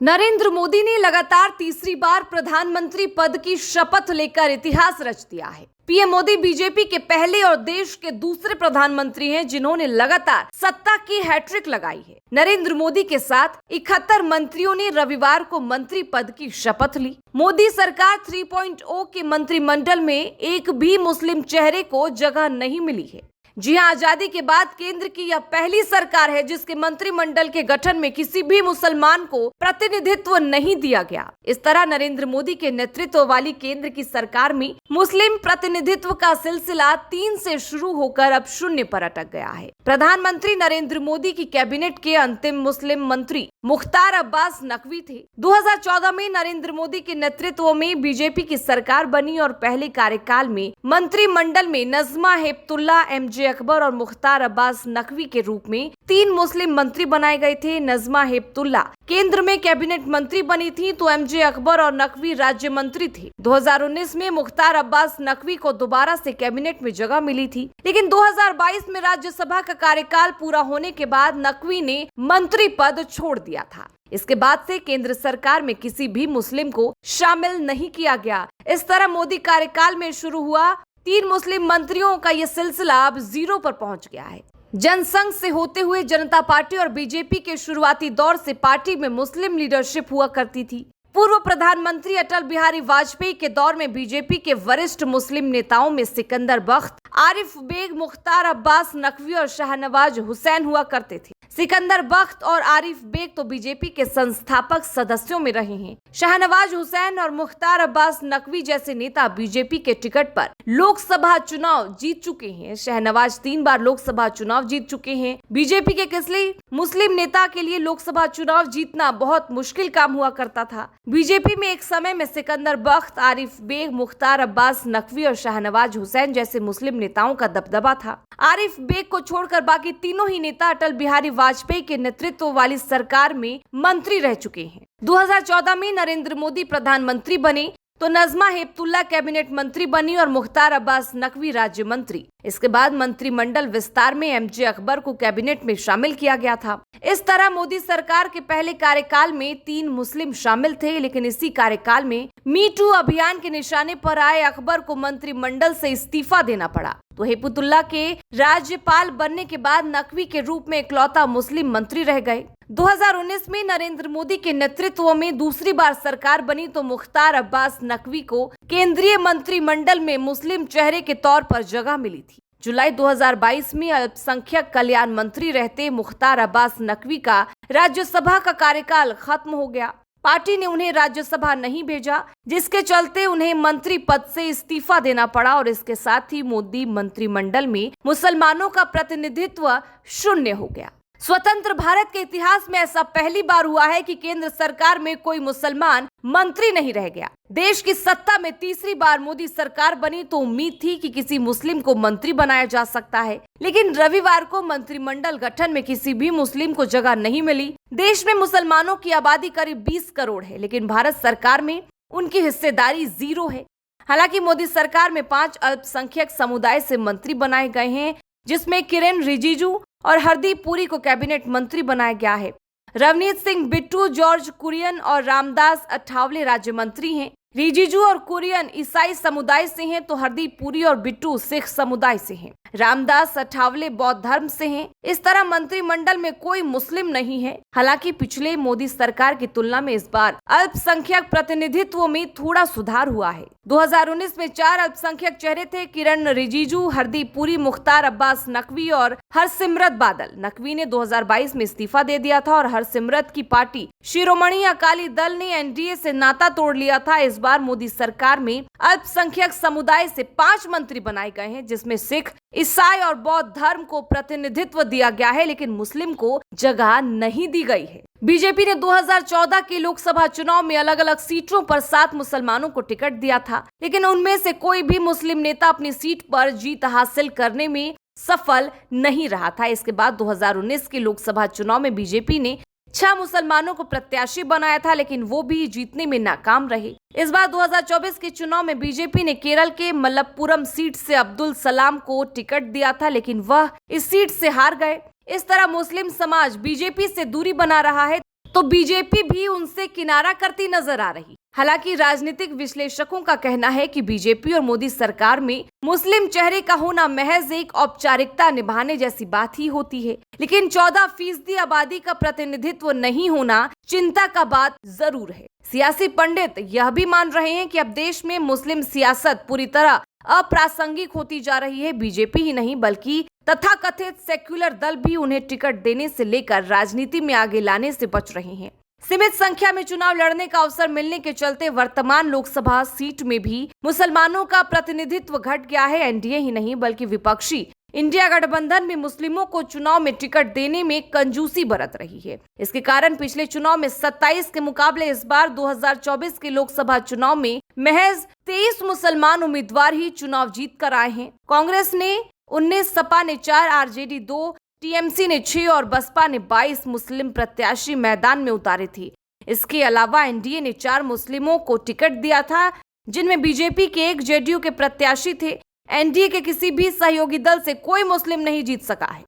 नरेंद्र मोदी ने लगातार तीसरी बार प्रधानमंत्री पद की शपथ लेकर इतिहास रच दिया है। पीएम मोदी बीजेपी के पहले और देश के दूसरे प्रधानमंत्री हैं जिन्होंने लगातार सत्ता की हैट्रिक लगाई है। नरेंद्र मोदी के साथ 71 मंत्रियों ने रविवार को मंत्री पद की शपथ ली। मोदी सरकार 3.0 के मंत्रिमंडल में एक भी मुस्लिम चेहरे को जगह नहीं मिली है। जी हां, आजादी के बाद केंद्र की यह पहली सरकार है जिसके मंत्रिमंडल के गठन में किसी भी मुसलमान को प्रतिनिधित्व नहीं दिया गया। इस तरह नरेंद्र मोदी के नेतृत्व वाली केंद्र की सरकार में मुस्लिम प्रतिनिधित्व का सिलसिला 3 से शुरू होकर अब 0 पर अटक गया है। प्रधानमंत्री नरेंद्र मोदी की कैबिनेट के अंतिम मुस्लिम मंत्री मुख्तार अब्बास नकवी थे। 2014 में नरेंद्र मोदी के नेतृत्व में बीजेपी की सरकार बनी और पहले कार्यकाल में मंत्रिमंडल में नजमा हेपतुल्ला, एमजे अकबर और मुख्तार अब्बास नकवी के रूप में 3 मुस्लिम मंत्री बनाए गए थे। नजमा हेपतुल्ला केंद्र में कैबिनेट मंत्री बनी थी तो एमजे अकबर और नकवी राज्य मंत्री थे। 2019 में मुख्तार अब्बास नकवी को दोबारा से कैबिनेट में जगह मिली थी, लेकिन 2022 में राज्यसभा का कार्यकाल पूरा होने के बाद नकवी ने मंत्री पद छोड़ दिया था। इसके बाद से केंद्र सरकार में किसी भी मुस्लिम को शामिल नहीं किया गया। इस तरह मोदी कार्यकाल में शुरू हुआ 3 मुस्लिम मंत्रियों का ये सिलसिला अब 0 पर पहुंच गया है। जनसंघ से होते हुए जनता पार्टी और बीजेपी के शुरुआती दौर से पार्टी में मुस्लिम लीडरशिप हुआ करती थी। पूर्व प्रधानमंत्री अटल बिहारी वाजपेयी के दौर में बीजेपी के वरिष्ठ मुस्लिम नेताओं में सिकंदर बख्त, आरिफ बेग, मुख्तार अब्बास नकवी और शाहनवाज हुसैन हुआ करते थे। सिकंदर बख्त और आरिफ बेग तो बीजेपी के संस्थापक सदस्यों में रहे हैं। शाहनवाज हुसैन और मुख्तार अब्बास नकवी जैसे नेता बीजेपी के टिकट पर लोकसभा चुनाव जीत चुके हैं। शाहनवाज 3 बार लोकसभा चुनाव जीत चुके हैं। बीजेपी के किसी मुस्लिम नेता के लिए लोकसभा चुनाव जीतना बहुत मुश्किल काम हुआ करता था। बीजेपी में एक समय में सिकंदर बख्त, आरिफ बेग, मुख्तार अब्बास नकवी और शाहनवाज हुसैन जैसे मुस्लिम नेताओं का दबदबा था। आरिफ बेग को छोड़कर बाकी तीनों ही नेता अटल बिहारी वाजपेयी के नेतृत्व वाली सरकार में मंत्री रह चुके हैं। 2014 में नरेंद्र मोदी प्रधानमंत्री बने तो नजमा हेपतुल्ला कैबिनेट मंत्री बनी और मुख्तार अब्बास नकवी राज्य मंत्री। इसके बाद मंत्रिमंडल विस्तार में एमजे अकबर को कैबिनेट में शामिल किया गया था। इस तरह मोदी सरकार के पहले कार्यकाल में 3 मुस्लिम शामिल थे, लेकिन इसी कार्यकाल में मी टू अभियान के निशाने पर आए अकबर को मंत्रिमंडल से इस्तीफा देना पड़ा। तो हेपतुल्ला के राज्यपाल बनने के बाद नकवी के रूप में इकलौता मुस्लिम मंत्री रह गए। 2019 में नरेंद्र मोदी के नेतृत्व में दूसरी बार सरकार बनी तो मुख्तार अब्बास नकवी को केंद्रीय मंत्रिमंडल में मुस्लिम चेहरे के तौर पर जगह मिली थी। जुलाई 2022 में अल्पसंख्यक कल्याण मंत्री रहते मुख्तार अब्बास नकवी का राज्यसभा का कार्यकाल खत्म हो गया। पार्टी ने उन्हें राज्यसभा नहीं भेजा, जिसके चलते उन्हें मंत्री पद से इस्तीफा देना पड़ा और इसके साथ ही मोदी मंत्रिमंडल में मुसलमानों का प्रतिनिधित्व 0 हो गया। स्वतंत्र भारत के इतिहास में ऐसा पहली बार हुआ है कि केंद्र सरकार में कोई मुसलमान मंत्री नहीं रह गया। देश की सत्ता में तीसरी बार मोदी सरकार बनी तो उम्मीद थी कि किसी मुस्लिम को मंत्री बनाया जा सकता है, लेकिन रविवार को मंत्रिमंडल गठन में किसी भी मुस्लिम को जगह नहीं मिली। देश में मुसलमानों की आबादी करीब 20 करोड़ है, लेकिन भारत सरकार में उनकी हिस्सेदारी 0 है। हालांकि मोदी सरकार में 5 अल्पसंख्यक समुदाय से मंत्री बनाए गए हैं, जिसमें किरेन रिजिजू और हरदीप पुरी को कैबिनेट मंत्री बनाया गया है। रवनीत सिंह बिट्टू, जॉर्ज कुरियन और रामदास अठावले राज्य मंत्री हैं। रिजिजू और कुरियन ईसाई समुदाय से हैं तो हरदीप पुरी और बिट्टू सिख समुदाय से हैं। रामदास अठावले बौद्ध धर्म से हैं। इस तरह मंत्रिमंडल में कोई मुस्लिम नहीं है। हालांकि पिछले मोदी सरकार की तुलना में इस बार अल्पसंख्यक प्रतिनिधित्व में थोड़ा सुधार हुआ है। 2019 में 4 अल्पसंख्यक चेहरे थे, किरण रिजिजू, हरदीप पुरी, मुख्तार अब्बास नकवी और हरसिमरत बादल। नकवी ने 2022 में इस्तीफा दे दिया था और हरसिमरत की पार्टी शिरोमणि अकाली दल ने एनडीए से नाता तोड़ लिया था। इस बार मोदी सरकार में अल्पसंख्यक समुदाय से 5 मंत्री बनाए गए हैं, जिसमें सिख, ईसाई और बौद्ध धर्म को प्रतिनिधित्व दिया गया है, लेकिन मुस्लिम को जगह नहीं दी गई है। बीजेपी ने 2014 के लोकसभा चुनाव में अलग अलग सीटों पर 7 मुसलमानों को टिकट दिया था, लेकिन उनमें से कोई भी मुस्लिम नेता अपनी सीट पर जीत हासिल करने में सफल नहीं रहा था। इसके बाद 2019 के लोकसभा चुनाव में बीजेपी ने 6 मुसलमानों को प्रत्याशी बनाया था, लेकिन वो भी जीतने में नाकाम रहे। इस बार 2024 के चुनाव में बीजेपी ने केरल के मलप्पुरम सीट से अब्दुल सलाम को टिकट दिया था, लेकिन वह इस सीट से हार गए। इस तरह मुस्लिम समाज बीजेपी से दूरी बना रहा है तो बीजेपी भी उनसे किनारा करती नजर आ रही। हालांकि राजनीतिक विश्लेषकों का कहना है कि बीजेपी और मोदी सरकार में मुस्लिम चेहरे का होना महज एक औपचारिकता निभाने जैसी बात ही होती है, लेकिन 14% आबादी का प्रतिनिधित्व नहीं होना चिंता का बात जरूर है। सियासी पंडित यह भी मान रहे हैं कि अब देश में मुस्लिम सियासत पूरी तरह अप्रासंगिक होती जा रही है। बीजेपी ही नहीं बल्कि तथाकथित सेक्युलर दल भी उन्हें टिकट देने से लेकर राजनीति में आगे लाने से बच रहे हैं। सीमित संख्या में चुनाव लड़ने का अवसर मिलने के चलते वर्तमान लोकसभा सीट में भी मुसलमानों का प्रतिनिधित्व घट गया है। एनडीए ही नहीं बल्कि विपक्षी इंडिया गठबंधन में मुस्लिमों को चुनाव में टिकट देने में कंजूसी बरत रही है। इसके कारण पिछले चुनाव में 27 के मुकाबले इस बार 2024 के लोकसभा चुनाव में महज 23 मुसलमान उम्मीदवार ही चुनाव जीत कर आए हैं। कांग्रेस ने 19, सपा ने 4, आरजेडी 2, टीएमसी ने 6 और बसपा ने 22 मुस्लिम प्रत्याशी मैदान में उतारे थे। इसके अलावा एनडीए ने 4 मुस्लिमों को टिकट दिया था, जिनमें बीजेपी के 1 जेडीयू के प्रत्याशी थे। एनडीए के किसी भी सहयोगी दल से कोई मुस्लिम नहीं जीत सका है।